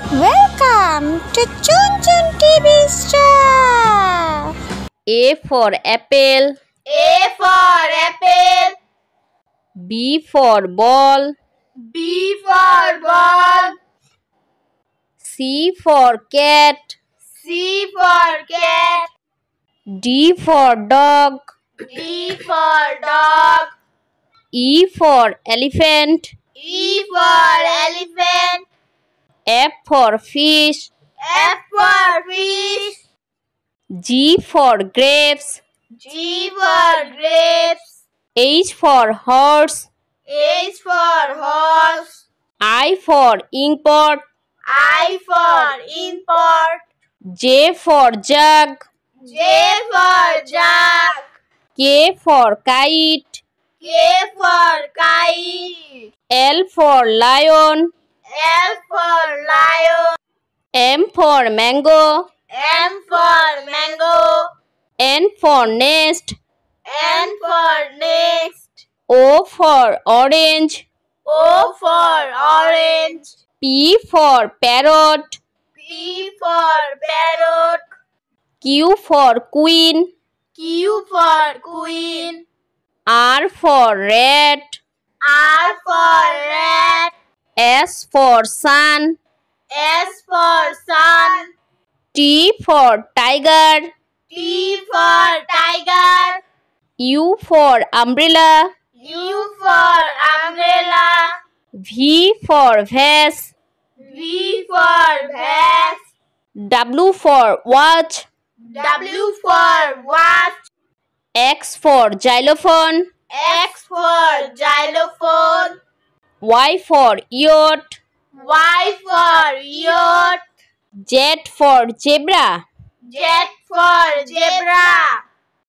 Welcome to Chun Chun TV Star. A for apple. A for apple. B for ball. B for ball. C for cat. C for cat. D for dog. D for dog. E for elephant. E for elephant. F for fish. F for fish. G for grapes. G for grapes. H for horse. H for horse. I for inkpot. I for import. J for jug. J for jug. K for kite. K for kite. L for lion. L for lion. M for mango. M for mango. N for nest. N for nest. O for orange. O for orange. P for parrot. P for parrot. Q for queen. Q for queen. R for rat. R for rat. S for sun. S for sun. T for tiger. T for tiger. U for umbrella. U for umbrella. V for vase. V for vase. W for watch. W for watch. X for xylophone. X for xylophone. Y for yacht. Y for yacht. Z for zebra. Z for zebra.